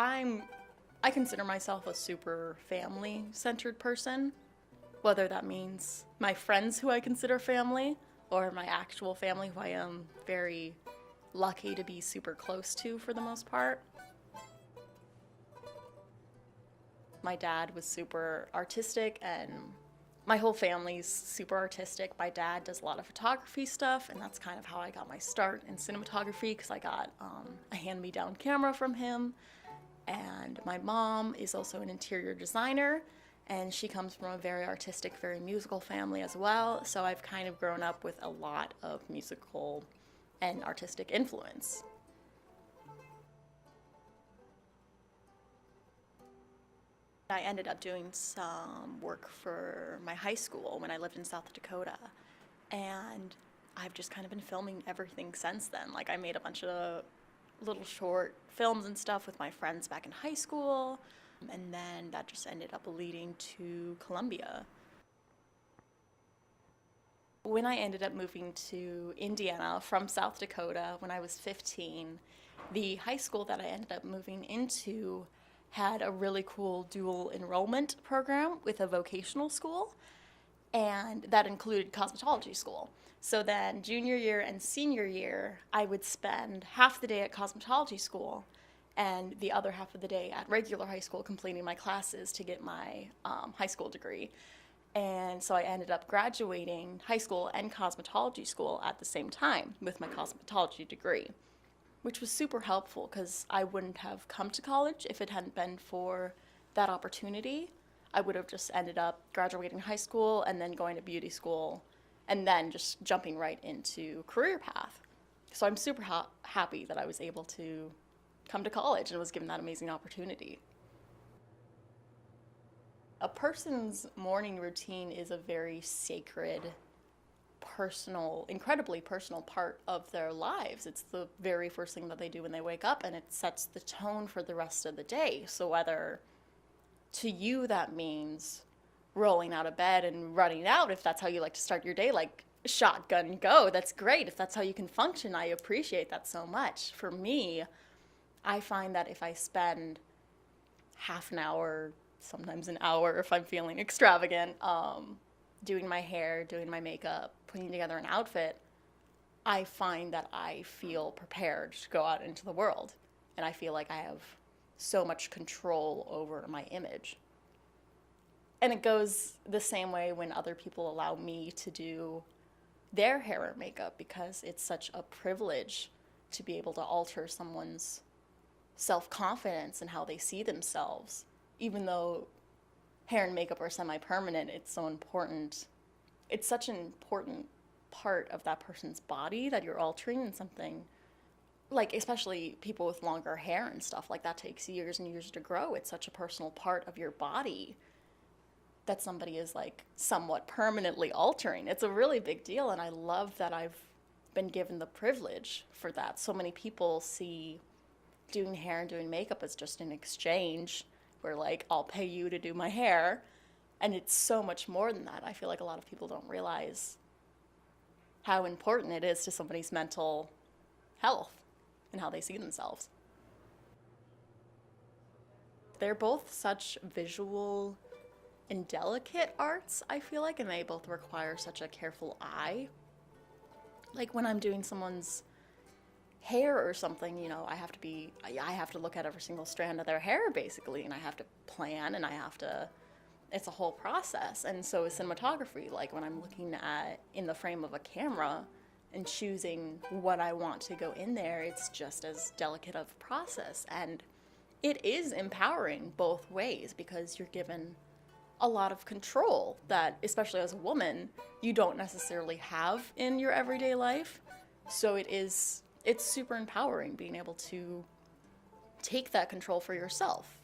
I consider myself a super family-centered person, whether that means my friends who I consider family or my actual family who I am very lucky to be super close to for the most part. My dad was super artistic and my whole family's super artistic. My dad does a lot of photography stuff, and that's kind of how I got my start in cinematography, because I got a hand-me-down camera from him. And my mom is also an interior designer, and she comes from a very artistic, very musical family as well. So I've kind of grown up with a lot of musical and artistic influence. I ended up doing some work for my high school when I lived in South Dakota, and I've just kind of been filming everything since then. Like, I made a bunch of little short films and stuff with my friends back in high school, and then that just ended up leading to Columbia. When I ended up moving to Indiana from South Dakota when I was 15, the high school that I ended up moving into had a really cool dual enrollment program with a vocational school, and that included cosmetology school. So then junior year and senior year, I would spend half the day at cosmetology school and the other half of the day at regular high school completing my classes to get my high school degree. And so I ended up graduating high school and cosmetology school at the same time with my cosmetology degree, which was super helpful because I wouldn't have come to college if it hadn't been for that opportunity. I would have just ended up graduating high school and then going to beauty school and then just jumping right into career path. So I'm super happy that I was able to come to college and was given that amazing opportunity. A person's morning routine is a very sacred, personal, incredibly personal part of their lives. It's the very first thing that they do when they wake up, and it sets the tone for the rest of the day. So whether to you that means rolling out of bed and running out, if that's how you like to start your day, like shotgun go, that's great. If that's how you can function, I appreciate that so much. For me, I find that if I spend half an hour, sometimes an hour if I'm feeling extravagant, doing my hair, doing my makeup, putting together an outfit, I find that I feel prepared to go out into the world. And I feel like I have so much control over my image. And it goes the same way when other people allow me to do their hair or makeup, because it's such a privilege to be able to alter someone's self-confidence and how they see themselves. Even though hair and makeup are semi-permanent, it's so important. It's such an important part of that person's body that you're altering, and something like, especially people with longer hair and stuff like that, takes years and years to grow. It's such a personal part of your body that somebody is like somewhat permanently altering. It's a really big deal, and I love that I've been given the privilege for that. So many people see doing hair and doing makeup as just an exchange where, like, I'll pay you to do my hair, and it's so much more than that. I feel like a lot of people don't realize how important it is to somebody's mental health and how they see themselves. They're both such visual and delicate arts, I feel like, and they both require such a careful eye. Like when I'm doing someone's hair or something, you know, I have to look at every single strand of their hair basically, and I have to plan, and it's a whole process. And so is cinematography. Like when I'm looking at in the frame of a camera and choosing what I want to go in there, it's just as delicate of a process. And it is empowering both ways, because you're given a lot of control that, especially as a woman, you don't necessarily have in your everyday life. So it's super empowering being able to take that control for yourself.